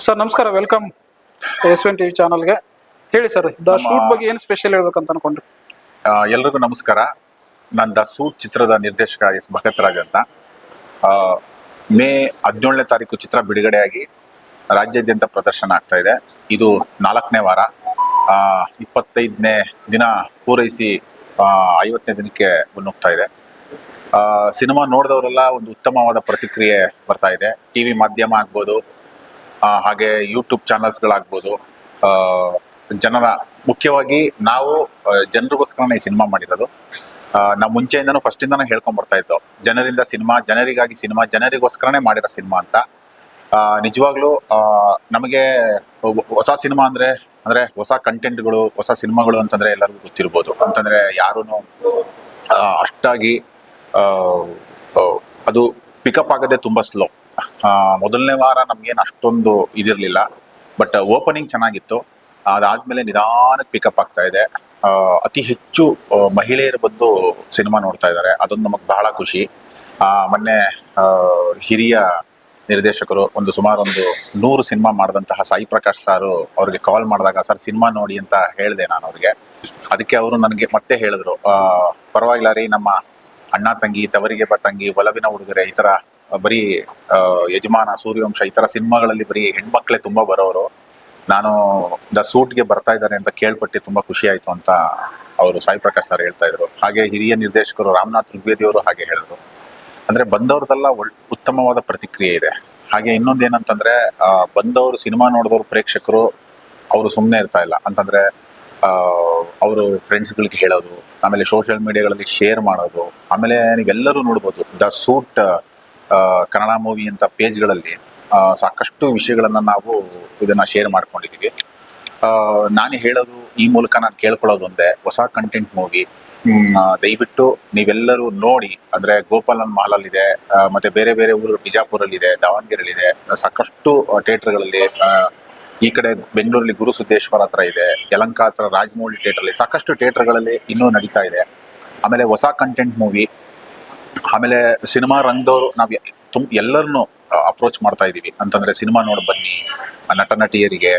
Sir ನಮಸ್ಕಾರ, welcome ಎಸ್1 TV ಚಾನಲ್ಗೆ. ಹೇಳಿ ಸರ್, ದ ಶೂಟ್ ಬಗ್ಗೆ ಏನು ಸ್ಪೆಷಲ್ ಹೇಳ್ಬೇಕಂತ ಅನ್ಕೊಂಡ್ರಿ? ಎಲ್ರಿಗೂ ನಮಸ್ಕಾರ. ನಾನು ದ ಸೂಟ್ ಚಿತ್ರದ ನಿರ್ದೇಶಕ ಎಸ್ ಭಗತ್ರಾಜ್ ಅಂತ. ಮೇ 17ನೇ ತಾರೀಕು ಚಿತ್ರ ಬಿಡುಗಡೆಯಾಗಿ ರಾಜ್ಯಾದ್ಯಂತ ಪ್ರದರ್ಶನ ಆಗ್ತಾ ಇದೆ. ಇದು 4ನೇ ವಾರ. 25ನೇ ದಿನ ಪೂರೈಸಿ 50ನೇ ದಿನಕ್ಕೆ ಮುನ್ನುಗ್ತಾ ಇದೆ. ಸಿನಿಮಾ ನೋಡಿದವರೆಲ್ಲ ಒಂದು ಉತ್ತಮವಾದ ಪ್ರತಿಕ್ರಿಯೆ ಬರ್ತಾ ಇದೆ. ಟಿವಿ ಮಾಧ್ಯಮ ಆಗ್ಬೋದು, ಹಾಗೆ ಯೂಟ್ಯೂಬ್ ಚಾನಲ್ಸ್ಗಳಾಗ್ಬೋದು. ಜನರ ಮುಖ್ಯವಾಗಿ ನಾವು ಜನರಿಗೋಸ್ಕರನೇ ಈ ಸಿನಿಮಾ ಮಾಡಿರೋದು. ನಾವು ಮುಂಚೆಯಿಂದನೂ ಫಸ್ಟಿಂದನೂ ಹೇಳ್ಕೊಂಡ್ ಬರ್ತಾ ಇದ್ದೋ, ಜನರಿಂದ ಸಿನಿಮಾ, ಜನರಿಗಾಗಿ ಸಿನಿಮಾ, ಜನರಿಗೋಸ್ಕರನೇ ಮಾಡಿರೋ ಸಿನಿಮಾ ಅಂತ. ನಿಜವಾಗ್ಲೂ ನಮಗೆ ಹೊಸ ಸಿನಿಮಾ ಅಂದ್ರೆ ಹೊಸ ಕಂಟೆಂಟ್ಗಳು, ಹೊಸ ಸಿನಿಮಾಗಳು ಅಂತಂದ್ರೆ ಎಲ್ಲರಿಗೂ ಗೊತ್ತಿರ್ಬೋದು. ಅಂತಂದ್ರೆ ಯಾರೂ ಅಷ್ಟಾಗಿ ಅದು ಪಿಕಪ್ ಆಗದೆ ತುಂಬಾ ಸ್ಲೋ. ಮೊದಲನೇ ವಾರ ನಮ್ಗೇನು ಅಷ್ಟೊಂದು ಇದಿರ್ಲಿಲ್ಲ, ಬಟ್ ಓಪನಿಂಗ್ ಚೆನ್ನಾಗಿತ್ತು. ಅದಾದ್ಮೇಲೆ ನಿಧಾನಕ್ಕೆ ಪಿಕಪ್ ಆಗ್ತಾ ಇದೆ. ಅತಿ ಹೆಚ್ಚು ಮಹಿಳೆಯರು ಬಂದು ಸಿನಿಮಾ ನೋಡ್ತಾ ಇದ್ದಾರೆ. ಅದೊಂದು ನಮಗೆ ಬಹಳ ಖುಷಿ. ಮೊನ್ನೆ ಹಿರಿಯ ನಿರ್ದೇಶಕರು ಸುಮಾರು 100 ಸಿನಿಮಾ ಮಾಡಿದಂತಹ ಸಾಯಿ ಪ್ರಕಾಶ್ ಸಾರು ಅವ್ರಿಗೆ ಕಾಲ್ ಮಾಡಿದಾಗ, ಸರ್ ಸಿನಿಮಾ ನೋಡಿ ಅಂತ ಹೇಳಿದೆ ನಾನು ಅವ್ರಿಗೆ. ಅದಕ್ಕೆ ಅವರು ನನಗೆ ಮತ್ತೆ ಹೇಳಿದ್ರು, ಪರವಾಗಿಲ್ಲ ರೀ, ನಮ್ಮ ಅಣ್ಣ ತಂಗಿ, ತವರಿಗೆ ತಂಗಿ, ಒಲವಿನ ಉಡುಗೊರೆ, ಈ ತರ ಬರೀ ಯಜಮಾನ, ಸೂರ್ಯವಂಶ ಈ ತರ ಸಿನಿಮಾಗಳಲ್ಲಿ ಬರೀ ಹೆಣ್ಮಕ್ಳೇ ತುಂಬಾ ಬರೋರು. ನಾನು ದ ಸೂಟ್ಗೆ ಬರ್ತಾ ಇದ್ದಾರೆ ಅಂತ ಕೇಳ್ಪಟ್ಟು ತುಂಬಾ ಖುಷಿ ಆಯ್ತು ಅಂತ ಅವರು ಸಾಯಿ ಪ್ರಕಾಶ್ ಸರ್ ಹೇಳ್ತಾ ಇದ್ರು. ಹಾಗೆ ಹಿರಿಯ ನಿರ್ದೇಶಕರು ರಾಮನಾಥ್ ಋಗ್ವೇದಿ ಅವರು ಹಾಗೆ ಹೇಳಿದ್ರು. ಅಂದ್ರೆ ಬಂದವ್ರದೆಲ್ಲ ಉತ್ತಮವಾದ ಪ್ರತಿಕ್ರಿಯೆ ಇದೆ. ಹಾಗೆ ಇನ್ನೊಂದು ಏನಂತಂದ್ರೆ, ಬಂದವರು ಸಿನಿಮಾ ನೋಡಿದವರು ಪ್ರೇಕ್ಷಕರು ಅವರು ಸುಮ್ಮನೆ ಇರ್ತಾ ಇಲ್ಲ. ಅಂತಂದ್ರೆ ಅವರು ಫ್ರೆಂಡ್ಸ್ಗಳಿಗೆ ಹೇಳೋದು, ಆಮೇಲೆ ಸೋಷಿಯಲ್ ಮೀಡಿಯಾಗಳಲ್ಲಿ ಶೇರ್ ಮಾಡೋದು. ಆಮೇಲೆ ನೀವೆಲ್ಲರೂ ನೋಡ್ಬೋದು, ದ ಸೂಟ್ ಕನ್ನಡ ಮೂವಿ ಅಂತ ಪೇಜ್ಗಳಲ್ಲಿ ಸಾಕಷ್ಟು ವಿಷಯಗಳನ್ನ ನಾವು ಇದನ್ನ ಶೇರ್ ಮಾಡ್ಕೊಂಡಿದೀವಿ. ನಾನು ಹೇಳೋದು ಈ ಮೂಲಕ, ನಾನು ಕೇಳ್ಕೊಳ್ಳೋದು ಒಂದೇ, ಹೊಸ ಕಂಟೆಂಟ್ ಮೂವಿ ದಯವಿಟ್ಟು ನೀವೆಲ್ಲರೂ ನೋಡಿ. ಅಂದ್ರೆ ಗೋಪಾಲನ್ ಮಾಲಲ್ಲಿದೆ, ಮತ್ತೆ ಬೇರೆ ಬೇರೆ ಊರು, ಬಿಜಾಪುರಲ್ಲಿದೆ, ದಾವಣಗೆರೆಯಲ್ಲಿದೆ, ಸಾಕಷ್ಟು ಥಿಯೇಟರ್ಗಳಲ್ಲಿ. ಈ ಕಡೆ ಬೆಂಗಳೂರಲ್ಲಿ ಗುರು ಸಿದ್ದೇಶ್ವರ ಹತ್ರ ಇದೆ, ಯಲಂಕ ಹತ್ರ ರಾಜಮೌಳಿ ಥಿಯೇಟರ್ಲಿ, ಸಾಕಷ್ಟು ಥಿಯೇಟರ್ಗಳಲ್ಲಿ ಇನ್ನೂ ನಡೀತಾ ಇದೆ. ಆಮೇಲೆ ಹೊಸ ಕಂಟೆಂಟ್ ಮೂವಿ, ಆಮೇಲೆ ಸಿನಿಮಾ ರಂಗದವರು ನಾವು ಎಲ್ಲರನ್ನು ಅಪ್ರೋಚ್ ಮಾಡ್ತಾ ಇದ್ದೀವಿ. ಅಂತಂದ್ರೆ ಸಿನಿಮಾ ನೋಡಿ ಬನ್ನಿ, ನಟ ನಟಿಯರಿಗೆ,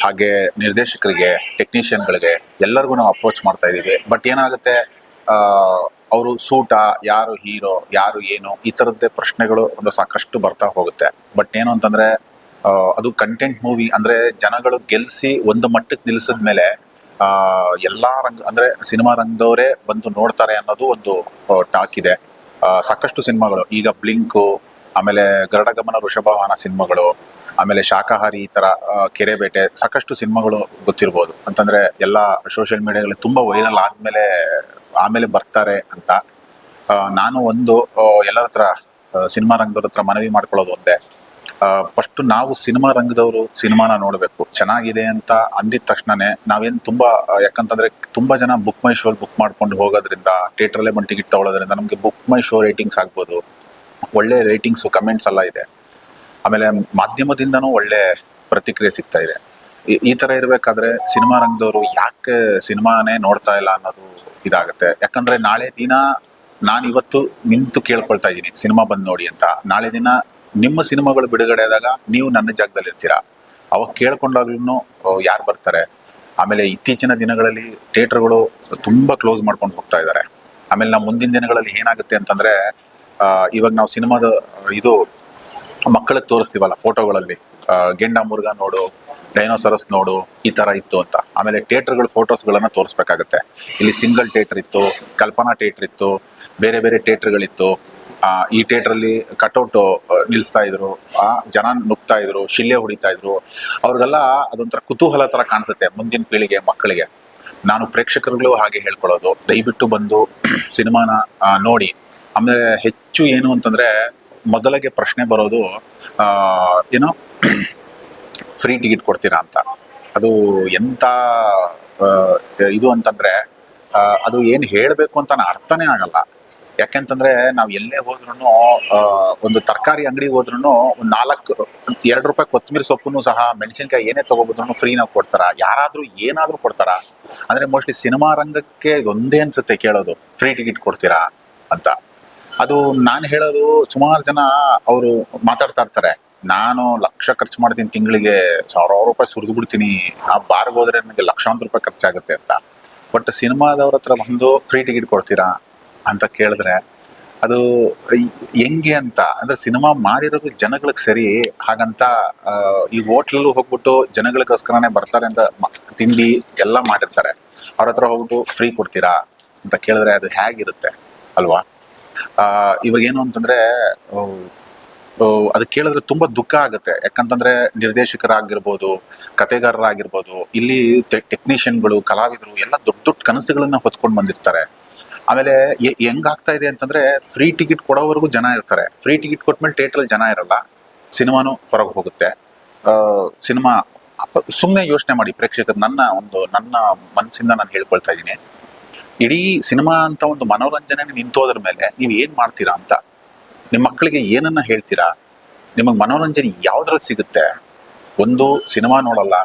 ಹಾಗೆ ನಿರ್ದೇಶಕರಿಗೆ, ಟೆಕ್ನಿಷಿಯನ್ಗಳಿಗೆ ಎಲ್ಲರಿಗೂ ನಾವು ಅಪ್ರೋಚ್ ಮಾಡ್ತಾ ಇದ್ದೀವಿ. ಬಟ್ ಏನಾಗುತ್ತೆ, ಅವರು ಸೂಟ, ಯಾರು ಹೀರೋ, ಯಾರು ಏನು, ಈ ಥರದ್ದೇ ಪ್ರಶ್ನೆಗಳು ಸಾಕಷ್ಟು ಬರ್ತಾ ಹೋಗುತ್ತೆ. ಬಟ್ ಏನು ಅಂತಂದ್ರೆ, ಅದು ಕಂಟೆಂಟ್ ಮೂವಿ ಅಂದ್ರೆ ಜನಗಳು ಗೆಲ್ಸಿ ಒಂದು ಮಟ್ಟಕ್ಕೆ ನಿಲ್ಸಿದ್ಮೇಲೆ ಎಲ್ಲಾ ಅಂದ್ರೆ ಸಿನಿಮಾ ರಂಗದವರೇ ಬಂದು ನೋಡ್ತಾರೆ ಅನ್ನೋದು ಒಂದು ಟಾಕ್ ಇದೆ. ಸಾಕಷ್ಟು ಸಿನಿಮಾಗಳು ಈಗ ಬ್ಲಿಂಕು, ಆಮೇಲೆ ಗರುಡಗಮನ, ವೃಷಭವಾಹನ ಸಿನಿಮಾಗಳು, ಆಮೇಲೆ ಶಾಕಾಹಾರಿ, ಈ ತರ ಕೆರೆಬೇಟೆ, ಸಾಕಷ್ಟು ಸಿನಿಮಾಗಳು ಗೊತ್ತಿರ್ಬೋದು. ಅಂತಂದ್ರೆ ಎಲ್ಲ ಸೋಷಿಯಲ್ ಮೀಡಿಯಾಗಳಲ್ಲಿ ತುಂಬಾ ವೈರಲ್ ಆಮೇಲೆ ಬರ್ತಾರೆ ಅಂತ. ನಾನು ಎಲ್ಲರ ಹತ್ರ, ಸಿನಿಮಾ ರಂಗದವ್ರ ಹತ್ರ ಮನವಿ ಮಾಡ್ಕೊಳ್ಳೋದು ಒಂದೇ, ಫಸ್ಟ್ ನಾವು ಸಿನಿಮಾ ರಂಗದವರು ಸಿನಿಮಾನ ನೋಡ್ಬೇಕು. ಚೆನ್ನಾಗಿದೆ ಅಂತ ಅಂದಿದ ತಕ್ಷಣನೇ ನಾವೇನು ಯಾಕಂತಂದ್ರೆ ತುಂಬಾ ಜನ ಬುಕ್ ಮೈ ಶೋ ಬುಕ್ ಮಾಡ್ಕೊಂಡು ಹೋಗೋದ್ರಿಂದ, ಥಿಯೇಟರ್ಲ್ಲೇ ಬಂದು ಟಿಕೆಟ್ ತಗೊಳ್ಳೋದ್ರಿಂದ ನಮ್ಗೆ ಬುಕ್ ಮೈ ಶೋ ರೇಟಿಂಗ್ಸ್ ಆಗ್ಬೋದು, ಒಳ್ಳೆ ರೇಟಿಂಗ್ಸ್, ಕಮೆಂಟ್ಸ್ ಎಲ್ಲ ಇದೆ. ಆಮೇಲೆ ಮಾಧ್ಯಮದಿಂದನೂ ಒಳ್ಳೆ ಪ್ರತಿಕ್ರಿಯೆ ಸಿಗ್ತಾ ಇದೆ. ಈ ತರ ಇರ್ಬೇಕಾದ್ರೆ ಸಿನಿಮಾ ರಂಗದವರು ಯಾಕೆ ಸಿನಿಮಾನೇ ನೋಡ್ತಾ ಇಲ್ಲ ಅನ್ನೋದು ಇದಾಗುತ್ತೆ. ಯಾಕಂದ್ರೆ ನಾಳೆ ದಿನ ನಾನು ಇವತ್ತು ನಿಂತು ಕೇಳ್ಕೊಳ್ತಾ ಇದ್ದೀನಿ ಸಿನಿಮಾ ಬಂದು ನೋಡಿ ಅಂತ, ನಾಳೆ ದಿನ ನಿಮ್ಮ ಸಿನಿಮಾಗಳು ಬಿಡುಗಡೆ ಆದಾಗ ನೀವು ನನ್ನ ಜಾಗದಲ್ಲಿ ಇರ್ತೀರಾ, ಅವಾಗ ಕೇಳ್ಕೊಂಡಾಗ್ಲೂ ಯಾರು ಬರ್ತಾರೆ? ಆಮೇಲೆ ಇತ್ತೀಚಿನ ದಿನಗಳಲ್ಲಿ ಥಿಯೇಟರ್ಗಳು ತುಂಬಾ ಕ್ಲೋಸ್ ಮಾಡ್ಕೊಂಡು ಹೋಗ್ತಾ ಇದ್ದಾರೆ. ಆಮೇಲೆ ನಾವು ಮುಂದಿನ ದಿನಗಳಲ್ಲಿ ಏನಾಗುತ್ತೆ ಅಂತಂದ್ರೆ, ಇವಾಗ ನಾವು ಸಿನಿಮಾದ ಮಕ್ಕಳಿಗೆ ತೋರಿಸ್ತೀವಲ್ಲ ಫೋಟೋಗಳಲ್ಲಿ, ಗೆಂಡ ಮುರುಗ ನೋಡು, ಡೈನೋಸರಸ್ ನೋಡು, ಈ ತರ ಇತ್ತು ಅಂತ. ಆಮೇಲೆ ಥಿಯೇಟರ್ಗಳು ಫೋಟೋಸ್ಗಳನ್ನ ತೋರಿಸ್ಬೇಕಾಗತ್ತೆ. ಇಲ್ಲಿ ಸಿಂಗಲ್ ಥಿಯೇಟರ್ ಇತ್ತು, ಕಲ್ಪನಾ ಥಿಯೇಟರ್ ಇತ್ತು, ಬೇರೆ ಬೇರೆ ಥಿಯೇಟರ್ಗಳಿತ್ತು. ಈ ಥಿಯೇಟರಲ್ಲಿ ಕಟೌಟ್ ನಿಲ್ಲಿಸ್ತಾ ಇದ್ರು, ಜನ ನುಗ್ತಾ ಇದ್ರು, ಶಿಲ್ಲೆ ಹೊಡಿತಾ ಇದ್ರು. ಅವ್ರಿಗೆಲ್ಲ ಅದೊಂಥರ ಕುತೂಹಲ ತರ ಕಾಣಿಸುತ್ತೆ ಮುಂದಿನ ಪೀಳಿಗೆ ಮಕ್ಕಳಿಗೆ. ನಾನು ಪ್ರೇಕ್ಷಕರುಗಳು ಹಾಗೆ ಹೇಳ್ಕೊಳ್ಳೋದು, ದಯವಿಟ್ಟು ಬಂದು ಸಿನಿಮಾನ ನೋಡಿ. ಆಮೇಲೆ ಹೆಚ್ಚು ಏನು ಅಂತಂದ್ರೆ, ಮೊದಲಿಗೆ ಪ್ರಶ್ನೆ ಬರೋದು, ಏನೋ ಫ್ರೀ ಟಿಕೆಟ್ ಕೊಡ್ತೀರಾ ಅಂತ. ಅದು ಎಂತ ಇದು ಅಂತಂದ್ರೆ, ಅದು ಏನು ಹೇಳಬೇಕು ಅಂತ ಅರ್ಥನೇ ಆಗಲ್ಲ. ಯಾಕೆಂತಂದ್ರೆ ನಾವು ಎಲ್ಲೇ ಹೋದ್ರೂ, ಒಂದು ತರಕಾರಿ ಅಂಗಡಿಗೆ ಹೋದ್ರೂ $2 ಕೊತ್ತಂಬರಿ ಸೊಪ್ಪನ್ನು ಸಹ, ಮೆಣಸಿನ್ಕಾಯಿ ಏನೇ ತಗೋಬೋದ್ರೂ ಫ್ರೀನಾಗಿ ಕೊಡ್ತಾರ? ಯಾರಾದ್ರೂ ಏನಾದ್ರೂ ಕೊಡ್ತಾರ? ಅಂದ್ರೆ ಮೋಸ್ಟ್ಲಿ ಸಿನಿಮಾ ರಂಗಕ್ಕೆ ಒಂದೇ ಅನ್ಸುತ್ತೆ ಕೇಳೋದು, ಫ್ರೀ ಟಿಕೆಟ್ ಕೊಡ್ತೀರಾ ಅಂತ. ಅದು ನಾನು ಹೇಳೋದು, ಸುಮಾರು ಜನ ಅವರು ಮಾತಾಡ್ತಾ ಇರ್ತಾರೆ, ನಾನು ಲಕ್ಷ ಖರ್ಚು ಮಾಡ್ತೀನಿ ತಿಂಗಳಿಗೆ, ಸಾವಿರಾರು ರೂಪಾಯಿ ಸುರಿದು ಬಿಡ್ತೀನಿ, ಆ ಬಾರ್ಗೆ ಹೋದ್ರೆ ನನಗೆ ಲಕ್ಷಾಂತರ ರೂಪಾಯಿ ಖರ್ಚಾಗುತ್ತೆ ಅಂತ. ಬಟ್ ಸಿನಿಮಾದವ್ರ ಹತ್ರ ಬಂದು ಫ್ರೀ ಟಿಕೆಟ್ ಕೊಡ್ತೀರಾ ಅಂತ ಕೇಳಿದ್ರೆ ಅದು ಹೆಂಗೆ ಅಂತ. ಅಂದ್ರೆ ಸಿನಿಮಾ ಮಾಡಿರೋದು ಜನಗಳಿಗೆ ಸರಿ, ಹಾಗಂತ ಈ ಹೋಟ್ಲಲ್ಲೂ ಹೋಗ್ಬಿಟ್ಟು ಜನಗಳಿಗೋಸ್ಕರನೇ ಬರ್ತಾರೆ ಅಂತ ತಿಂಡಿ ಎಲ್ಲ ಮಾಡಿರ್ತಾರೆ, ಅವ್ರ ಹತ್ರ ಹೋಗ್ಬಿಟ್ಟು ಫ್ರೀ ಕೊಡ್ತೀರಾ ಅಂತ ಕೇಳಿದ್ರೆ ಅದು ಹೇಗಿರುತ್ತೆ ಅಲ್ವಾ? ಇವಾಗ ಏನು ಅಂತಂದ್ರೆ ಅದು ಕೇಳಿದ್ರೆ ತುಂಬಾ ದುಃಖ ಆಗುತ್ತೆ. ಯಾಕಂತಂದ್ರೆ ನಿರ್ದೇಶಕರಾಗಿರ್ಬೋದು, ಕತೆಗಾರರಾಗಿರ್ಬೋದು, ಇಲ್ಲಿ ಟೆಕ್ನಿಷಿಯನ್ಗಳು, ಕಲಾವಿದರು ಎಲ್ಲ ದೊಡ್ಡ ದೊಡ್ಡ ಕನಸುಗಳನ್ನ ಹೊತ್ಕೊಂಡು ಬಂದಿರ್ತಾರೆ. ಆಮೇಲೆ ಹೆಂಗಾಗ್ತಾ ಇದೆ ಅಂತಂದ್ರೆ ಫ್ರೀ ಟಿಕೆಟ್ ಕೊಡೋವರೆಗೂ ಜನ ಇರ್ತಾರೆ, ಫ್ರೀ ಟಿಕೆಟ್ ಕೊಟ್ಮೇಲೆ ಥಿಯೇಟ್ರಲ್ಲಿ ಜನ ಇರಲ್ಲ, ಸಿನಿಮಾನು ಹೊರಗೆ ಹೋಗುತ್ತೆ. ಸಿನಿಮಾ ಸುಮ್ಮನೆ ಯೋಚನೆ ಮಾಡಿ ಪ್ರೇಕ್ಷಕರು, ನನ್ನ ಮನಸ್ಸಿಂದ ನಾನು ಹೇಳ್ಕೊಳ್ತಾ ಇದ್ದೀನಿ, ಇಡೀ ಸಿನಿಮಾ ಅಂತ ಒಂದು ಮನೋರಂಜನೆ ನಿಂತೋದ್ರ ಮೇಲೆ ನೀವು ಏನ್ ಮಾಡ್ತೀರಾ ಅಂತ, ನಿಮ್ಮ ಮಕ್ಕಳಿಗೆ ಏನನ್ನ ಹೇಳ್ತೀರಾ, ನಿಮಗೆ ಮನೋರಂಜನೆ ಯಾವ್ದ್ರಲ್ಲಿ ಸಿಗುತ್ತೆ? ಒಂದು ಸಿನಿಮಾ ನೋಡಲ್ಲ,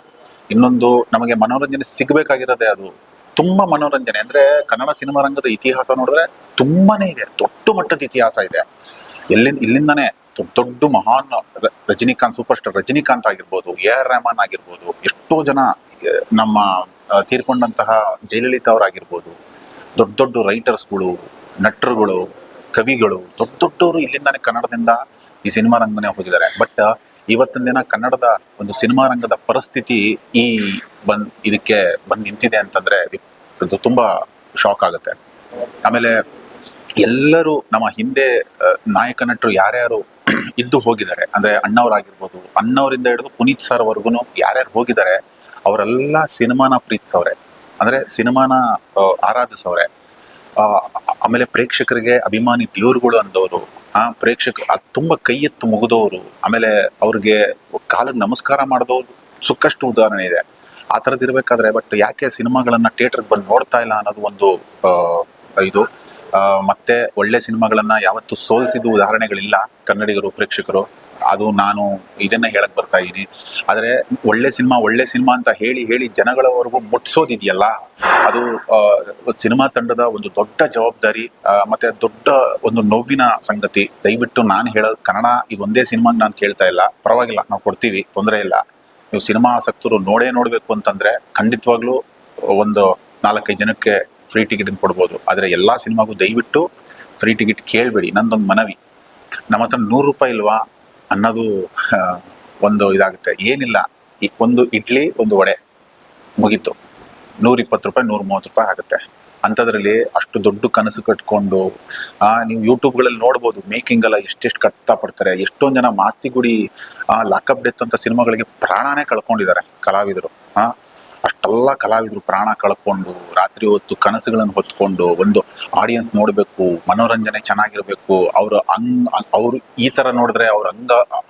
ಇನ್ನೊಂದು ನಮಗೆ ಮನೋರಂಜನೆ ಸಿಗ್ಬೇಕಾಗಿರೋದೇ ಅದು ತುಂಬಾ ಮನೋರಂಜನೆ. ಅಂದ್ರೆ ಕನ್ನಡ ಸಿನಿಮಾ ರಂಗದ ಇತಿಹಾಸ ನೋಡಿದ್ರೆ ತುಂಬಾನೇ ಇದೆ, ದೊಡ್ಡ ಮಟ್ಟದ ಇತಿಹಾಸ ಇದೆ. ಇಲ್ಲಿಂದಾನೇ ದೊಡ್ಡ ದೊಡ್ಡ ಮಹಾನ್ ರಜನಿಕಾಂತ್, ಸೂಪರ್ ಸ್ಟಾರ್ ರಜನಿಕಾಂತ್ ಆಗಿರ್ಬೋದು, AR ರೆಹಮಾನ್ ಆಗಿರ್ಬೋದು, ಎಷ್ಟೋ ಜನ ನಮ್ಮ ತೀರ್ಕೊಂಡಂತಹ ಜಯಲಲಿತಾ ಅವರಾಗಿರ್ಬೋದು, ದೊಡ್ಡ ದೊಡ್ಡ ರೈಟರ್ಸ್ಗಳು, ನಟರುಗಳು, ಕವಿಗಳು, ದೊಡ್ಡ ದೊಡ್ಡವರು ಇಲ್ಲಿಂದಾನೇ ಕನ್ನಡದಿಂದ ಈ ಸಿನಿಮಾ ರಂಗನೇ ಹೋಗಿದ್ದಾರೆ. ಬಟ್ ಇವತ್ತಿನ ದಿನ ಕನ್ನಡದ ಒಂದು ಸಿನಿಮಾ ರಂಗದ ಪರಿಸ್ಥಿತಿ ಇದಕ್ಕೆ ಬಂದು ನಿಂತಿದೆ ಅಂತಂದ್ರೆ ಇದು ತುಂಬಾ ಶಾಕ್ ಆಗುತ್ತೆ. ಆಮೇಲೆ ಎಲ್ಲರೂ ನಮ್ಮ ಹಿಂದೆ ನಾಯಕ ನಟರು ಯಾರ್ಯಾರು ಇದ್ದು ಹೋಗಿದ್ದಾರೆ, ಅಂದ್ರೆ ಅಣ್ಣವರಾಗಿರ್ಬೋದು, ಅಣ್ಣವರಿಂದ ಹಿಡಿದು ಪುನೀತ್ ಸರ್ ವರ್ಗುನು ಯಾರ್ಯಾರು ಹೋಗಿದ್ದಾರೆ ಅವರೆಲ್ಲ ಸಿನಿಮಾನ ಪ್ರೀತಿಸವ್ರೆ, ಅಂದ್ರೆ ಸಿನಿಮಾನ ಆರಾಧಿಸವ್ರೆ. ಆಮೇಲೆ ಪ್ರೇಕ್ಷಕರಿಗೆ ಅಭಿಮಾನಿ ದೇವ್ರುಗಳು ಅಂದವರು, ಅದು ತುಂಬಾ ಕೈ ಎತ್ತು ಮುಗಿದವರು, ಆಮೇಲೆ ಅವ್ರಿಗೆ ಕಾಲಿಗೆ ನಮಸ್ಕಾರ ಮಾಡಿದವರು ಸುಕ್ಕಷ್ಟು ಉದಾಹರಣೆ ಇದೆ. ಆ ಥರದ್ದು ಇರ್ಬೇಕಾದ್ರೆ ಬಟ್ ಯಾಕೆ ಸಿನಿಮಾಗಳನ್ನ ಥಿಯೇಟರ್ಗೆ ಬಂದು ನೋಡ್ತಾ ಇಲ್ಲ ಅನ್ನೋದು ಒಂದು ಇದು. ಮತ್ತೆ ಒಳ್ಳೆ ಸಿನಿಮಾಗಳನ್ನ ಯಾವತ್ತು ಸೋಲ್ಸಿದ ಉದಾಹರಣೆಗಳಿಲ್ಲ ಕನ್ನಡಿಗರು, ಪ್ರೇಕ್ಷಕರು. ಅದು ನಾನು ಇದನ್ನ ಹೇಳಕ್ ಬರ್ತಾ ಇದ್ದೀನಿ. ಆದ್ರೆ ಒಳ್ಳೆ ಸಿನಿಮಾ ಅಂತ ಹೇಳಿ ಜನಗಳವರೆಗೂ ಮುಟ್ಸೋದಿದೆಯಲ್ಲ, ಅದು ಸಿನಿಮಾ ತಂಡದ ಒಂದು ದೊಡ್ಡ ಜವಾಬ್ದಾರಿ, ಮತ್ತೆ ದೊಡ್ಡ ಒಂದು ನೋವಿನ ಸಂಗತಿ. ದಯವಿಟ್ಟು ನಾನು ಹೇಳೋದು, ಕನ್ನಡ ಇದೊಂದೇ ಸಿನಿಮಾಗೆ ನಾನು ಕೇಳ್ತಾ ಇಲ್ಲ, ಪರವಾಗಿಲ್ಲ ನಾವು ಕೊಡ್ತೀವಿ, ತೊಂದರೆ ಇಲ್ಲ. ನೀವು ಸಿನಿಮಾ ಆಸಕ್ತರು ನೋಡ್ಬೇಕು ಅಂತಂದ್ರೆ ಖಂಡಿತವಾಗ್ಲೂ ಒಂದು 4-5 ಜನಕ್ಕೆ ಫ್ರೀ ಟಿಕೆಟ್ ಕೊಡ್ಬೋದು. ಆದ್ರೆ ಎಲ್ಲಾ ಸಿನಿಮಾಗೂ ದಯವಿಟ್ಟು ಫ್ರೀ ಟಿಕೆಟ್ ಕೇಳಬೇಡಿ. ನಂದೊಂದು ಮನವಿ, ನಮ್ಮ ಹತ್ರ 100 ರೂಪಾಯಿ ಇಲ್ವಾ ಅನ್ನೋದು ಒಂದು ಇದಾಗುತ್ತೆ. ಏನಿಲ್ಲ, ಒಂದು ಇಡ್ಲಿ ಒಂದು ವಡೆ ಮುಗೀತು, 120 ರೂಪಾಯಿ 130 ರೂಪಾಯಿ ಆಗುತ್ತೆ. ಅಂಥದ್ರಲ್ಲಿ ಅಷ್ಟು ದೊಡ್ಡ ಕನಸು ಕಟ್ಕೊಂಡು ನೀವು ಯೂಟ್ಯೂಬ್ಗಳಲ್ಲಿ ನೋಡ್ಬೋದು, ಮೇಕಿಂಗ್ ಎಲ್ಲ ಎಷ್ಟೆಷ್ಟು ಕಷ್ಟಪಡ್ತಾರೆ. ಎಷ್ಟೊಂದು ಜನ ಮಾಸ್ತಿಗುಡಿ, ಲಾಕಪ್ ಡೆತ್ ಅಂತ ಸಿನಿಮಾಗಳಿಗೆ ಪ್ರಾಣನೇ ಕಳ್ಕೊಂಡಿದ್ದಾರೆ ಕಲಾವಿದರು. ಅಷ್ಟೆಲ್ಲ ಕಲಾವಿದರು ಪ್ರಾಣ ಕಳ್ಕೊಂಡು ರಾತ್ರಿ ಹೊತ್ತು ಕನಸುಗಳನ್ನು ಹೊತ್ಕೊಂಡು ಒಂದು ಆಡಿಯನ್ಸ್ ನೋಡಬೇಕು, ಮನೋರಂಜನೆ ಚೆನ್ನಾಗಿರ್ಬೇಕು, ಅವರು ಈ ತರ ನೋಡಿದ್ರೆ ಅವ್ರ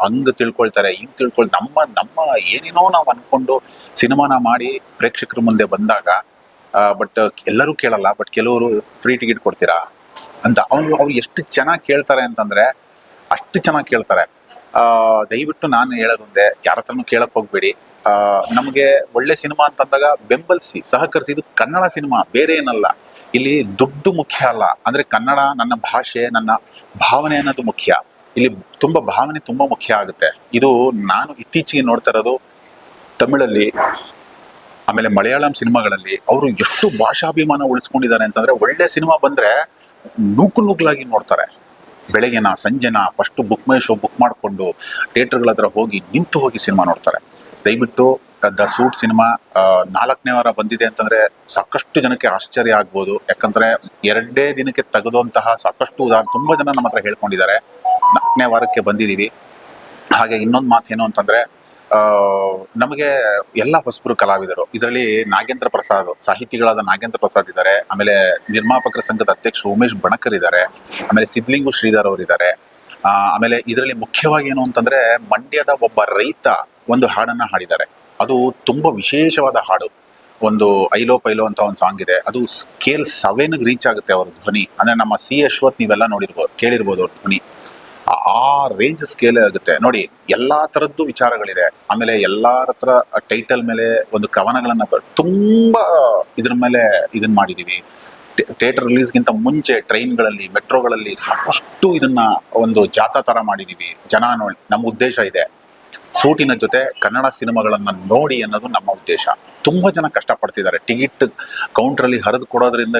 ಹಂಗ ತಿಳ್ಕೊಳ್ತಾರೆ, ಹಿಂಗ್ ನಮ್ಮ ಏನೇನೋ ನಾವು ಅನ್ಕೊಂಡು ಸಿನಿಮಾನ ಮಾಡಿ ಪ್ರೇಕ್ಷಕರ ಮುಂದೆ ಬಂದಾಗ ಬಟ್ ಎಲ್ಲರೂ ಕೇಳಲ್ಲ. ಬಟ್ ಕೆಲವರು ಫ್ರೀ ಟಿಕೆಟ್ ಕೊಡ್ತೀರಾ ಅಂತ ಅವ್ರು ಎಷ್ಟು ಚೆನ್ನಾಗಿ ಕೇಳ್ತಾರೆ ಅಂತಂದ್ರೆ ಅಷ್ಟು ಚೆನ್ನಾಗಿ ಕೇಳ್ತಾರೆ. ದಯವಿಟ್ಟು ನಾನು ಹೇಳೋದೊಂದೇ, ಯಾರ ಹತ್ರನೂ ಕೇಳಕ್ ಹೋಗ್ಬೇಡಿ. ನಮಗೆ ಒಳ್ಳೆ ಸಿನಿಮಾ ಅಂತಂದಾಗ ಬೆಂಬಲಿಸಿ, ಸಹಕರಿಸಿ. ಇದು ಕನ್ನಡ ಸಿನಿಮಾ, ಬೇರೆ ಏನಲ್ಲ. ಇಲ್ಲಿ ದುಡ್ಡು ಮುಖ್ಯ ಅಲ್ಲ, ಅಂದ್ರೆ ಕನ್ನಡ ನನ್ನ ಭಾಷೆ, ನನ್ನ ಭಾವನೆ ಅನ್ನೋದು ಮುಖ್ಯ. ಇಲ್ಲಿ ಭಾವನೆ ತುಂಬಾ ಮುಖ್ಯ ಆಗುತ್ತೆ. ಇದು ನಾನು ಇತ್ತೀಚೆಗೆ ನೋಡ್ತಾ ಇರೋದು ತಮಿಳಲ್ಲಿ, ಆಮೇಲೆ ಮಲಯಾಳಂ ಸಿನಿಮಾಗಳಲ್ಲಿ ಅವರು ಎಷ್ಟು ಭಾಷಾಭಿಮಾನ ಉಳಿಸ್ಕೊಂಡಿದ್ದಾರೆ ಅಂತಂದ್ರೆ, ಒಳ್ಳೆ ಸಿನಿಮಾ ಬಂದ್ರೆ ನೂಕುಲಾಗಿ ನೋಡ್ತಾರೆ. ಬೆಳಗ್ಗೆನ ಸಂಜೆನ ಫಸ್ಟ್ ಮೈ ಶೋ ಬುಕ್ ಮಾಡಿಕೊಂಡು ಥಿಯೇಟರ್ಗಳ ಹತ್ರ ನಿಂತು ಹೋಗಿ ಸಿನಿಮಾ ನೋಡ್ತಾರೆ. ದಯವಿಟ್ಟು ದ ಸೂಟ್ ಸಿನಿಮಾ 4ನೇ ವಾರ ಬಂದಿದೆ ಅಂತಂದ್ರೆ ಸಾಕಷ್ಟು ಜನಕ್ಕೆ ಆಶ್ಚರ್ಯ ಆಗ್ಬೋದು. ಯಾಕಂದ್ರೆ 2 ದಿನಕ್ಕೆ ತೆಗೆದಂತಹ ಸಾಕಷ್ಟು ತುಂಬಾ ಜನ ನಮ್ಮ ಹತ್ರ ಹೇಳ್ಕೊಂಡಿದ್ದಾರೆ, 4ನೇ ವಾರಕ್ಕೆ ಬಂದಿದೀವಿ. ಹಾಗೆ ಇನ್ನೊಂದು ಮಾತೇನು ಅಂತಂದ್ರೆ, ನಮಗೆ ಎಲ್ಲ ಹೊಸಬರು ಕಲಾವಿದರು. ಇದರಲ್ಲಿ ನಾಗೇಂದ್ರ ಪ್ರಸಾದ್, ಸಾಹಿತಿಗಳಾದ ನಾಗೇಂದ್ರ ಪ್ರಸಾದ್ ಇದ್ದಾರೆ, ಆಮೇಲೆ ನಿರ್ಮಾಪಕರ ಸಂಘದ ಅಧ್ಯಕ್ಷರು ಉಮೇಶ್ ಬಣಕರ್ ಇದ್ದಾರೆ, ಆಮೇಲೆ ಸಿದ್ಲಿಂಗು ಶ್ರೀಧರ್ ಅವರಿದ್ದಾರೆ. ಆಮೇಲೆ ಇದರಲ್ಲಿ ಮುಖ್ಯವಾಗಿ ಏನು ಅಂತಂದ್ರೆ, ಮಂಡ್ಯದ ಒಬ್ಬ ರೈತ ಒಂದು ಹಾಡನ್ನ ಹಾಡಿದ್ದಾರೆ. ಅದು ತುಂಬಾ ವಿಶೇಷವಾದ ಹಾಡು. ಒಂದು ಐಲೋ ಪೈಲೋ ಅಂತ ಒಂದು ಸಾಂಗ್ ಇದೆ. ಅದು ಸ್ಕೇಲ್ 7ಗೆ ರೀಚ್ ಆಗುತ್ತೆ ಅವ್ರ ಧ್ವನಿ. ಅಂದ್ರೆ ನಮ್ಮ C ಅಶ್ವಥ್ ನೀವೆಲ್ಲ ಕೇಳಿರ್ಬೋದು ಅವ್ರ ಧ್ವನಿ. ಆ ರೇಂಜ್ ಸ್ಕೇಲ್ ಆಗುತ್ತೆ ನೋಡಿ. ಎಲ್ಲಾ ತರದ್ದು ವಿಚಾರಗಳಿದೆ. ಆಮೇಲೆ ಎಲ್ಲಾರ ಹತ್ರ ಟೈಟಲ್ ಮೇಲೆ ಒಂದು ಕವನಗಳನ್ನ ತುಂಬಾ ಇದ್ರ ಮೇಲೆ ಇದನ್ನ ಮಾಡಿದೀವಿ. ಥಿಯೇಟರ್ ರಿಲೀಸ್ಗಿಂತ ಮುಂಚೆ ಟ್ರೈನ್ಗಳಲ್ಲಿ, ಮೆಟ್ರೋಗಳಲ್ಲಿ ಸಾಕಷ್ಟು ಇದನ್ನ ಒಂದು ಜಾಥಾ ತರ ಮಾಡಿದೀವಿ. ಜನ ನೋಡಿ, ನಮ್ಮ ಉದ್ದೇಶ ಇದೆ, ಸೂಟಿನ ಜೊತೆ ಕನ್ನಡ ಸಿನಿಮಾಗಳನ್ನ ನೋಡಿ ಅನ್ನೋದು ನಮ್ಮ ಉದ್ದೇಶ. ತುಂಬಾ ಜನ ಕಷ್ಟಪಡ್ತಿದ್ದಾರೆ. ಟಿಕೆಟ್ ಕೌಂಟ್ರಲ್ಲಿ ಹರಿದು ಕೊಡೋದ್ರಿಂದ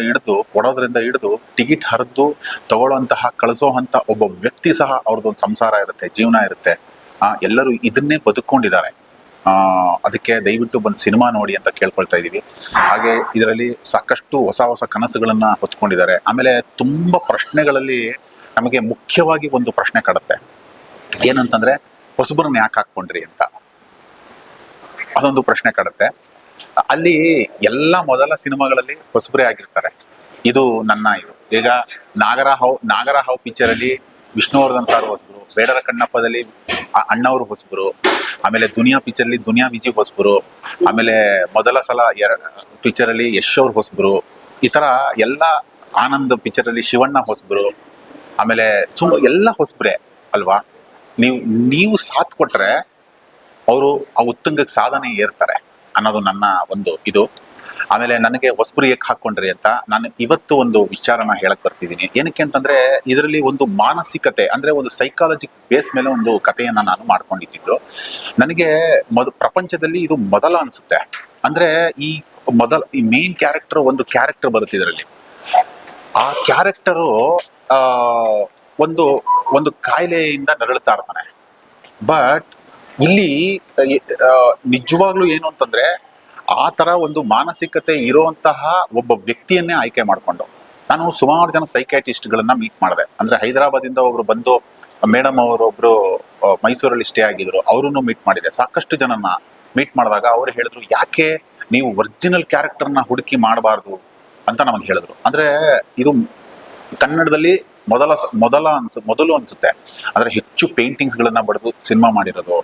ಹಿಡಿದು ಟಿಕೆಟ್ ಹರಿದು ತಗೊಳ್ಳೋಂತಹ, ಕಳಿಸೋಂತ ಒಬ್ಬ ವ್ಯಕ್ತಿ ಸಹ ಅವ್ರದ್ದೊಂದು ಸಂಸಾರ ಇರುತ್ತೆ, ಜೀವನ ಇರುತ್ತೆ. ಎಲ್ಲರೂ ಇದನ್ನೇ ಬದುಕೊಂಡಿದ್ದಾರೆ. ಅದಕ್ಕೆ ದಯವಿಟ್ಟು ಬಂದು ಸಿನಿಮಾ ನೋಡಿ ಅಂತ ಕೇಳ್ಕೊಳ್ತಾ ಇದೀವಿ. ಹಾಗೆ ಇದರಲ್ಲಿ ಸಾಕಷ್ಟು ಹೊಸ ಕನಸುಗಳನ್ನ ಹೊತ್ಕೊಂಡಿದ್ದಾರೆ. ಆಮೇಲೆ ತುಂಬಾ ಪ್ರಶ್ನೆಗಳಲ್ಲಿ ನಮಗೆ ಮುಖ್ಯವಾಗಿ ಒಂದು ಪ್ರಶ್ನೆ ಕಾಡುತ್ತೆ, ಏನಂತಂದ್ರೆ ಹೊಸಬರನ್ನ ಯಾಕೆ ಹಾಕೊಂಡ್ರಿ ಅಂತ. ಅದೊಂದು ಪ್ರಶ್ನೆ ಕಾಡುತ್ತೆ. ಅಲ್ಲಿ ಎಲ್ಲ ಮೊದಲ ಸಿನಿಮಾಗಳಲ್ಲಿ ಹೊಸಬರೇ ಆಗಿರ್ತಾರೆ. ಇದು ಈಗ ನಾಗರಹಾವ್ ಪಿಕ್ಚರ್ ಅಲ್ಲಿ ವಿಷ್ಣುವರ್ಧನ್ ಸರ್ ಹೊಸಬರು, ಬೇಡರ ಕಣ್ಣಪ್ಪದಲ್ಲಿ ಅಣ್ಣವರು ಹೊಸಬರು, ಆಮೇಲೆ ದುನಿಯಾ ಪಿಕ್ಚರ್ ಅಲ್ಲಿ ದುನಿಯಾ ವಿಜಿ ಹೊಸಬರು, ಆಮೇಲೆ ಮೊದಲ ಸಲ ಪಿಕ್ಚರ್ ಅಲ್ಲಿ ಯಶ್ ಅವ್ರು ಹೊಸಬರು. ಈ ತರ ಎಲ್ಲ ಆನಂದ್ ಪಿಕ್ಚರ್ ಅಲ್ಲಿ ಶಿವಣ್ಣ ಹೊಸಬರು. ಆಮೇಲೆ ಎಲ್ಲ ಹೊಸಬ್ರೆ ಅಲ್ವಾ. ನೀವು ಸಾಥ್ ಕೊಟ್ರೆ ಅವರು ಆ ಉತ್ತುಂಗಕ್ಕೆ ಸಾಧನೆ ಏರ್ತಾರೆ ಅನ್ನೋದು ನನ್ನ ಒಂದು ಇದು. ಆಮೇಲೆ ನನಗೆ ಹೊಸಬ್ರು ಏಕೆ ಹಾಕೊಂಡ್ರಿ ಅಂತ ನಾನು ಇವತ್ತು ಒಂದು ವಿಚಾರನ ಹೇಳಕ್ ಬರ್ತಿದ್ದೀನಿ. ಏನಕ್ಕೆ ಅಂತಂದ್ರೆ ಇದರಲ್ಲಿ ಒಂದು ಮಾನಸಿಕತೆ, ಅಂದ್ರೆ ಒಂದು ಸೈಕಾಲಜಿ ಬೇಸ್ ಮೇಲೆ ಒಂದು ಕಥೆಯನ್ನ ನಾನು ಮಾಡ್ಕೊಂಡಿದ್ದು. ನನಗೆ ಪ್ರಪಂಚದಲ್ಲಿ ಇದು ಮೊದಲ ಅನ್ಸುತ್ತೆ. ಅಂದ್ರೆ ಈ ಮೇನ್ ಕ್ಯಾರೆಕ್ಟರ್, ಒಂದು ಕ್ಯಾರೆಕ್ಟರ್ ಬರುತ್ತೆ ಇದರಲ್ಲಿ. ಆ ಕ್ಯಾರೆಕ್ಟರು ಒಂದು ಕಾಯಿಲೆಯಿಂದ ನರಳುತ್ತಾ ಇರ್ತಾನೆ. ಬಟ್ ಇಲ್ಲಿ ನಿಜವಾಗ್ಲೂ ಏನು ಅಂತಂದ್ರೆ, ಆ ತರ ಒಂದು ಮಾನಸಿಕತೆ ಇರುವಂತಹ ಒಬ್ಬ ವ್ಯಕ್ತಿಯನ್ನೇ ಆಯ್ಕೆ ಮಾಡ್ಕೊಂಡು ನಾನು ಸುಮಾರು ಜನ ಸೈಕ್ಯಾಟಿಸ್ಟ್ಗಳನ್ನ ಮೀಟ್ ಮಾಡಿದೆ. ಅಂದ್ರೆ ಹೈದರಾಬಾದಿಂದ ಒಬ್ರು ಬಂದು, ಮೇಡಮ್ ಅವರೊಬ್ರು ಮೈಸೂರಲ್ಲಿ ಸ್ಟೇ ಆಗಿದ್ರು, ಅವ್ರನ್ನು ಮೀಟ್ ಮಾಡಿದೆ. ಸಾಕಷ್ಟು ಜನನ ಮೀಟ್ ಮಾಡಿದಾಗ ಅವ್ರು ಹೇಳಿದ್ರು, ಯಾಕೆ ನೀವು ಒರಿಜಿನಲ್ ಕ್ಯಾರೆಕ್ಟರ್ನ ಹುಡುಕಿ ಮಾಡಬಾರ್ದು ಅಂತ ನಮಗೆ ಹೇಳಿದ್ರು. ಅಂದ್ರೆ ಇದು ಕನ್ನಡದಲ್ಲಿ ಮೊದಲು ಅನ್ಸುತ್ತೆ. ಅಂದ್ರೆ ಹೆಚ್ಚು ಪೇಂಟಿಂಗ್ಸ್ ಗಳನ್ನ ಬರೆದು ಸಿನಿಮಾ ಮಾಡಿರೋದು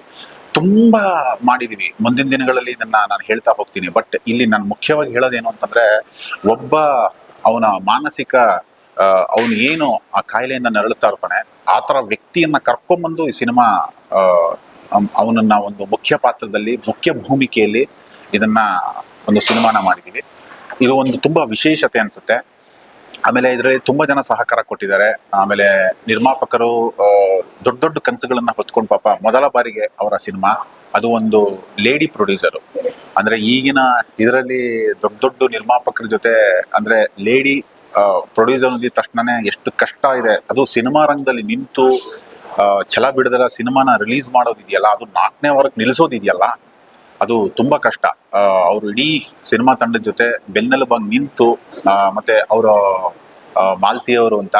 ತುಂಬಾ ಮಾಡಿದೀವಿ. ಮುಂದಿನ ದಿನಗಳಲ್ಲಿ ಇದನ್ನ ನಾನು ಹೇಳ್ತಾ ಹೋಗ್ತೀನಿ. ಬಟ್ ಇಲ್ಲಿ ನಾನು ಮುಖ್ಯವಾಗಿ ಹೇಳೋದೇನು ಅಂತಂದ್ರೆ, ಒಬ್ಬ ಅವನ ಮಾನಸಿಕ ಅವನು ಏನು ಆ ಕಾಯಿಲೆಯಿಂದ ನರಳುತ್ತಾ ಇರ್ತಾನೆ, ಆ ತರ ವ್ಯಕ್ತಿಯನ್ನ ಕರ್ಕೊಂಡ್ಬಂದು ಈ ಸಿನಿಮಾ ಅವನನ್ನ ಒಂದು ಮುಖ್ಯ ಪಾತ್ರದಲ್ಲಿ, ಮುಖ್ಯ ಭೂಮಿಕೆಯಲ್ಲಿ ಇದನ್ನ ಒಂದು ಸಿನಿಮಾನ ಮಾಡಿದೀವಿ. ಇದು ಒಂದು ತುಂಬಾ ವಿಶೇಷತೆ ಅನ್ಸುತ್ತೆ. ಆಮೇಲೆ ಇದರಲ್ಲಿ ತುಂಬಾ ಜನ ಸಹಕಾರ ಕೊಟ್ಟಿದ್ದಾರೆ. ಆಮೇಲೆ ನಿರ್ಮಾಪಕರು ದೊಡ್ಡ ಕನಸುಗಳನ್ನ ಹೊತ್ಕೊಂಡು, ಪಾಪ ಮೊದಲ ಬಾರಿಗೆ ಅವರ ಸಿನಿಮಾ, ಅದು ಒಂದು ಲೇಡಿ ಪ್ರೊಡ್ಯೂಸರು. ಅಂದ್ರೆ ಈಗಿನ ಇದರಲ್ಲಿ ದೊಡ್ಡ ನಿರ್ಮಾಪಕರ ಜೊತೆ, ಅಂದ್ರೆ ಲೇಡಿ ಪ್ರೊಡ್ಯೂಸರ್ ಅಂದಿದ ತಕ್ಷಣನೇ ಎಷ್ಟು ಕಷ್ಟ ಇದೆ. ಅದು ಸಿನಿಮಾ ರಂಗದಲ್ಲಿ ನಿಂತು ಛಲ ಬಿಡದರ ಸಿನಿಮಾನ ರಿಲೀಸ್ ಮಾಡೋದಿದೆಯಲ್ಲ, ಅದು 4ನೇ ವಾರಕ್ಕೆ ನಿಲ್ಲಿಸೋದಿದೆಯಲ್ಲ, ಅದು ತುಂಬಾ ಕಷ್ಟ. ಅವರು ಇಡೀ ಸಿನಿಮಾ ತಂಡದ ಜೊತೆ ಬೆನ್ನೆಲುಬಾಗಿ ನಿಂತು, ಮತ್ತೆ ಅವರ ಮಾಲ್ತಿಯವರು ಅಂತ,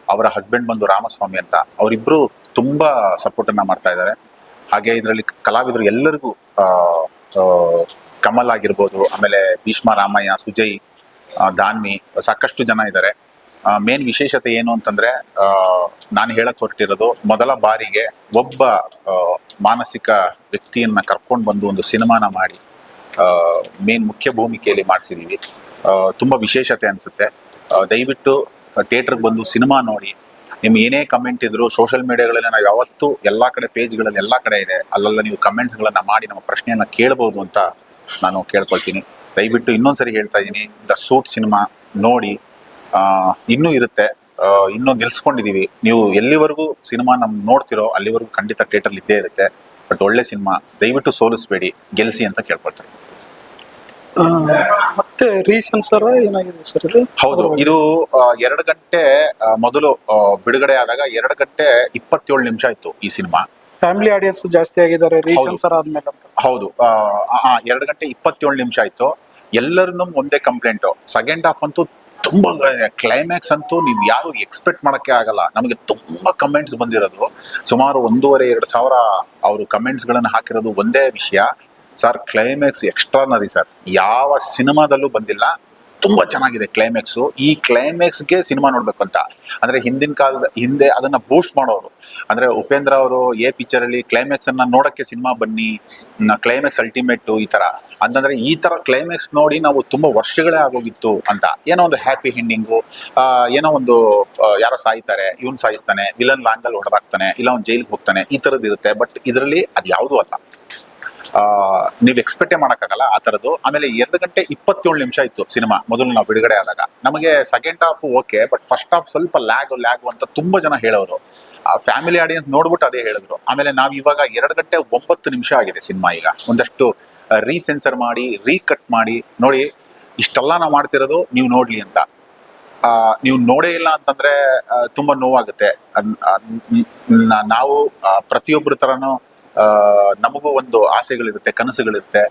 ಅವರ ಹಸ್ಬೆಂಡ್ ಬಂದು ರಾಮಸ್ವಾಮಿ ಅಂತ, ಅವರಿಬ್ರು ತುಂಬಾ ಸಪೋರ್ಟ್ ಅನ್ನ ಮಾಡ್ತಾ ಇದ್ದಾರೆ. ಹಾಗೆ ಇದರಲ್ಲಿ ಕಲಾವಿದರು ಎಲ್ಲರಿಗೂ, ಕಮಲ್ ಆಗಿರ್ಬೋದು, ಆಮೇಲೆ ಭೀಷ್ಮ ರಾಮಯ್ಯ, ಸುಜಯ್, ದಾನ್ವಿ, ಸಾಕಷ್ಟು ಜನ ಇದ್ದಾರೆ. ಮೇನ್ ವಿಶೇಷತೆ ಏನು ಅಂತಂದ್ರೆ, ನಾನು ಹೇಳಕ್ ಹೊರಟಿರೋದು, ಮೊದಲ ಬಾರಿಗೆ ಒಬ್ಬ ಮಾನಸಿಕ ವ್ಯಕ್ತಿಯನ್ನ ಕರ್ಕೊಂಡು ಬಂದು ಒಂದು ಸಿನಿಮಾನ ಮಾಡಿ ಮೇನ್ ಮುಖ್ಯ ಭೂಮಿಕೆಯಲ್ಲಿ ಮಾಡಿಸಿದೀವಿ. ತುಂಬಾ ವಿಶೇಷತೆ ಅನ್ಸುತ್ತೆ. ದಯವಿಟ್ಟು ಥಿಯೇಟರ್ಗೆ ಬಂದು ಸಿನಿಮಾ ನೋಡಿ. ನಿಮ್ಗೆ ಏನೇ ಕಮೆಂಟ್ ಇದ್ರು ಸೋಷಿಯಲ್ ಮೀಡಿಯಾಗಳಲ್ಲಿ ನಾವು ಯಾವತ್ತೂ ಎಲ್ಲಾ ಕಡೆ ಪೇಜ್ಗಳಲ್ಲಿ ಎಲ್ಲಾ ಕಡೆ ಇದೆ, ಅಲ್ಲೆಲ್ಲ ನೀವು ಕಮೆಂಟ್ಸ್ಗಳನ್ನ ಮಾಡಿ ನಮ್ಮ ಪ್ರಶ್ನೆಯನ್ನ ಕೇಳ್ಬೋದು ಅಂತ ನಾನು ಕೇಳ್ಕೊಳ್ತೀನಿ. ದಯವಿಟ್ಟು ಇನ್ನೊಂದ್ಸರಿ ಹೇಳ್ತಾ ಇದ್ದೀನಿ, ದ ಸೂಟ್ ಸಿನಿಮಾ ನೋಡಿ. ಇನ್ನೂ ಇರುತ್ತೆ, ಇನ್ನೂ ನಿಲ್ಸ್ಕೊಂಡಿದೀವಿ. ನೀವು ಎಲ್ಲಿವರೆಗೂ ಸಿನಿಮಾ ನೋಡ್ತಿರೋ ಅಲ್ಲಿವರೆಗೂ ಖಂಡಿತ ಥಿಯೇಟರ್ ಇದ್ದೇ ಇರುತ್ತೆ. ಬಟ್ ಒಳ್ಳೆ ಸಿನಿಮಾ, ದಯವಿಟ್ಟು ಸೋಲಿಸ್ಬೇಡಿ, ಗೆಲ್ಸಿ ಅಂತ ಕೇಳ್ಕೊಳ್ತಾರೆ. ಮತ್ತೆ ರೀಸನ್ ಸರ್ ಏನಾಗಿದೆ ಸರ್ ಇದು? ಹೌದು, ಇದು 2 ಗಂಟೆ ಮೊದಲು ಬಿಡುಗಡೆ ಆದಾಗ 2 ಗಂಟೆ 27 ನಿಮಿಷ ಇತ್ತು ಈ ಸಿನಿಮಾ. ಫ್ಯಾಮಿಲಿ ಆಡಿಯನ್ಸ್ ಜಾಸ್ತಿ ಆಗಿದ್ದಾರೆ ರೀಸನ್ ಸರ್ ಆದ್ಮೇಲೆ ಅಂತ. ಹೌದು, 2 ಗಂಟೆ 27 ನಿಮಿಷ ಇತ್ತು. ಎಲ್ಲರನ್ನೂ ಒಂದೇ ಕಂಪ್ಲೇಂಟ್, ಸೆಕೆಂಡ್ ಹಾಫ್ ಅಂತೂ ತುಂಬಾ, ಕ್ಲೈಮ್ಯಾಕ್ಸ್ ಅಂತೂ ನೀವು ಯಾರು ಎಕ್ಸ್ಪೆಕ್ಟ್ ಮಾಡಕ್ಕೆ ಆಗಲ್ಲ. ನಮಗೆ ತುಂಬಾ ಕಮೆಂಟ್ಸ್ ಬಂದಿರೋದು, ಸುಮಾರು 1,500-2 ಸಾವಿರ ಅವರು ಕಮೆಂಟ್ಸ್ ಗಳನ್ನ ಹಾಕಿರೋದು ಒಂದೇ ವಿಷಯ. ಸರ್, ಕ್ಲೈಮ್ಯಾಕ್ಸ್ ಎಕ್ಸ್ಟ್ರಾನರಿ ಸರ್, ಯಾವ ಸಿನಿಮಾದಲ್ಲೂ ಬಂದಿಲ್ಲ. ತುಂಬಾ ಚೆನ್ನಾಗಿದೆ ಕ್ಲೈಮ್ಯಾಕ್ಸು. ಈ ಕ್ಲೈಮ್ಯಾಕ್ಸ್ಗೆ ಸಿನಿಮಾ ನೋಡ್ಬೇಕು ಅಂತ. ಅಂದ್ರೆ ಹಿಂದೆ ಅದನ್ನ ಬೂಸ್ಟ್ ಮಾಡೋರು, ಅಂದ್ರೆ ಉಪೇಂದ್ರ ಅವರು ಪಿಕ್ಚರ್ ಅಲ್ಲಿ ಕ್ಲೈಮ್ಯಾಕ್ಸ್ ಅನ್ನ ನೋಡಕ್ಕೆ ಸಿನಿಮಾ ಬನ್ನಿ, ಕ್ಲೈಮ್ಯಾಕ್ಸ್ ಅಲ್ಟಿಮೇಟ್ ಈ ತರ ಅಂತಂದ್ರೆ, ಈ ತರ ಕ್ಲೈಮ್ಯಾಕ್ಸ್ ನೋಡಿ ನಾವು ತುಂಬಾ ವರ್ಷಗಳೇ ಆಗೋಗಿತ್ತು ಅಂತ. ಏನೋ ಒಂದು ಹ್ಯಾಪಿ ಎಂಡಿಂಗು, ಏನೋ ಒಂದು ಯಾರೋ ಸಾಯ್ತಾರೆ, ಇವನ್ ಸಾಯಿಸ್ತಾನೆ, ವಿಲನ್ ಲಾಂಗಲ್ಲಿ ಹೊಡೆದಾಕ್ತಾನೆ, ಇಲ್ಲ ಅವ್ನು ಜೈಲಿಗೆ ಹೋಗ್ತಾನೆ, ಈ ತರದ್ ಇರುತ್ತೆ. ಬಟ್ ಇದರಲ್ಲಿ ಅದು ಯಾವುದೂ ಅಲ್ಲ. ನೀವು ಎಕ್ಸ್ಪೆಕ್ಟೇ ಮಾಡೋಕ್ಕಾಗಲ್ಲ ಆ ಥರದ್ದು. ಆಮೇಲೆ 2 ಗಂಟೆ 27 ನಿಮಿಷ ಇತ್ತು ಸಿನಿಮಾ ಮೊದಲು ನಾವು ಬಿಡುಗಡೆ ಆದಾಗ. ನಮಗೆ second half okay, but first half ಸ್ವಲ್ಪ ಲ್ಯಾಗ್ ಅಂತ ತುಂಬಾ ಜನ ಹೇಳೋರು. ಫ್ಯಾಮಿಲಿ ಆಡಿಯನ್ಸ್ ನೋಡ್ಬಿಟ್ಟು ಅದೇ ಹೇಳಿದ್ರು. ಆಮೇಲೆ ನಾವು ಇವಾಗ 2 ಗಂಟೆ 9 ನಿಮಿಷ ಆಗಿದೆ ಸಿನಿಮಾ. ಈಗ ಒಂದಷ್ಟು ರೀಸೆನ್ಸರ್ ಮಾಡಿ ರೀಕಟ್ ಮಾಡಿ ನೋಡಿ, ಇಷ್ಟೆಲ್ಲ ನಾವು ಮಾಡ್ತಿರೋದು ನೀವು ನೋಡ್ಲಿ ಅಂತ. ನೀವು ನೋಡೇ ಇಲ್ಲ ಅಂತಂದ್ರೆ ತುಂಬಾ ನೋವಾಗುತ್ತೆ. ನಾವು ಪ್ರತಿಯೊಬ್ಬರ ತರನು ನಮಗೂ ಒಂದು ಆಸೆಗಳಿರುತ್ತೆ, ಕನಸುಗಳಿರುತ್ತೆ.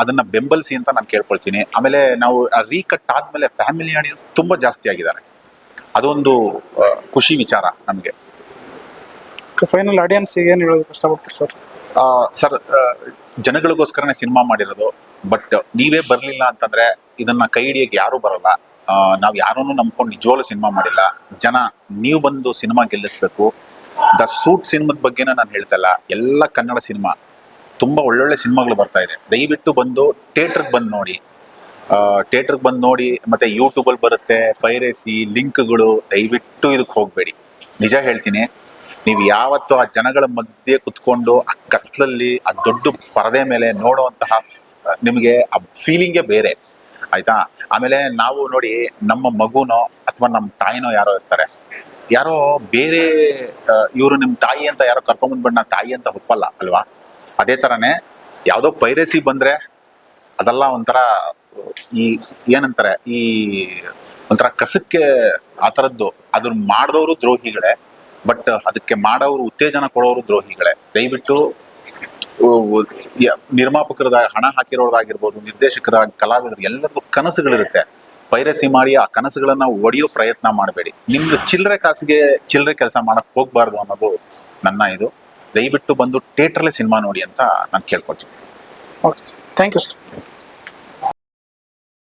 ಅದನ್ನ ಬೆಂಬಲಿಸಿ ಅಂತ ನಾನು ಕೇಳ್ಕೊಳ್ತೀನಿ. ಆಮೇಲೆ ನಾವು ರೀಕಟ್ ಆದ್ಮೇಲೆ ಫ್ಯಾಮಿಲಿ ಆಡಿಯನ್ಸ್ ತುಂಬಾ ಜಾಸ್ತಿ ಆಗಿದ್ದಾರೆ. ಅದೊಂದು ಖುಷಿ ವಿಚಾರ ನಮಗೆ. ಫೈನಲ್ ಆಡಿಯನ್ಸ್ ಏನು ಹೇಳೋದಕ್ಕೆ ಇಷ್ಟಪಡ್ತೀರಿ ಸರ್? ಸರ್, ಜನಗಳಿಗೋಸ್ಕರನೇ ಸಿನಿಮಾ ಮಾಡಿರೋದು. ಬಟ್ ನೀವೇ ಬರ್ಲಿಲ್ಲ ಅಂತಂದ್ರೆ ಇದನ್ನ ಕೈ ಹಿಡಿಯಕ್ಕೆ ಯಾರು ಬರಲ್ಲ. ನಾವು ಯಾರನ್ನೂ ನಂಬ್ಕೊಂಡು ನಿಜವಾಗ್ಲೂ ಸಿನಿಮಾ ಮಾಡಿಲ್ಲ. ಜನ ನೀವು ಬಂದು ಸಿನಿಮಾ ಗೆಲ್ಲಿಸ್ಬೇಕು. ದ ಸೂಟ್ ಸಿನಿಮಾದ ಬಗ್ಗೆನ ನಾನು ಹೇಳ್ತಾ ಇಲ್ಲ, ಎಲ್ಲ ಕನ್ನಡ ಸಿನಿಮಾ ತುಂಬಾ ಒಳ್ಳೊಳ್ಳೆ ಸಿನಿಮಾಗಳು ಬರ್ತಾ ಇದೆ. ದಯವಿಟ್ಟು ಬಂದು ಥಿಯೇಟರ್ಗೆ ಬಂದು ನೋಡಿ. ಥಿಯೇಟರ್ಗೆ ಬಂದು ನೋಡಿ. ಮತ್ತೆ ಯೂಟ್ಯೂಬಲ್ಲಿ ಬರುತ್ತೆ ಪೈರೇಸಿ ಲಿಂಕ್ಗಳು. ದಯವಿಟ್ಟು ಇದಕ್ಕೆ ಹೋಗಬೇಡಿ. ನಿಜ ಹೇಳ್ತೀನಿ, ನೀವು ಯಾವತ್ತು ಆ ಜನಗಳ ಮಧ್ಯೆ ಕುತ್ಕೊಂಡು ಆ ಕತ್ಲಲ್ಲಿ ಆ ದೊಡ್ಡ ಪರದೆ ಮೇಲೆ ನೋಡುವಂತಹ ನಿಮಗೆ ಆ ಫೀಲಿಂಗೇ ಬೇರೆ, ಆಯ್ತಾ? ಆಮೇಲೆ ನಾವು ನೋಡಿ, ನಮ್ಮ ಮಗುನೋ ಅಥವಾ ನಮ್ಮ ತಾಯಿನೋ ಯಾರೋ ಇರ್ತಾರೆ, ಯಾರೋ ಬೇರೆ ಇವರು ನಿಮ್ಮ ತಾಯಿ ಅಂತ ಯಾರೋ ಕರ್ಕೊಂಬಂದ್ಬಿಟ್ಟು ತಾಯಿ ಅಂತ ಒಪ್ಪಲ್ಲ ಅಲ್ವಾ? ಅದೇ ಥರನೇ ಯಾವುದೋ ಪೈರೇಸಿ ಬಂದರೆ ಅದೆಲ್ಲ ಒಂಥರ ಈ ಏನಂತಾರೆ, ಈ ಒಂಥರ ಕಸಕ್ಕೆ ಆ ಥರದ್ದು. ಅದನ್ನ ಮಾಡಿದವರು ದ್ರೋಹಿಗಳೇ, ಬಟ್ ಅದಕ್ಕೆ ಮಾಡೋರು ಉತ್ತೇಜನ ಕೊಡೋರು ದ್ರೋಹಿಗಳೇ. ದಯವಿಟ್ಟು ನಿರ್ಮಾಪಕರದ ಹಣ ಹಾಕಿರೋದಾಗಿರ್ಬೋದು, ನಿರ್ದೇಶಕರ, ಕಲಾವಿದರು ಎಲ್ಲರಿಗೂ ಕನಸುಗಳಿರುತ್ತೆ. ಪೈರಸಿ ಮಾಡಿ ಆ ಕನಸುಗಳನ್ನ ಒಡೆಯೋ ಪ್ರಯತ್ನ ಮಾಡಬೇಡಿ. ನಿಮ್ದು ಚಿಲ್ಲರೆ ಕಾಸಿಗೆ ಚಿಲ್ಲರೆ ಕೆಲಸ ಮಾಡಕ್ ಹೋಗ್ಬಾರ್ದು ಅನ್ನೋದು ನನ್ನ ಇದು. ದಯವಿಟ್ಟು ಬಂದು ಥಿಯೇಟ್ರಲ್ಲೇ ಸಿನಿಮಾ ನೋಡಿ ಅಂತ ನಾನು ಕೇಳ್ಕೊಳ್ತೀನಿ. Okay sir, thank you sir.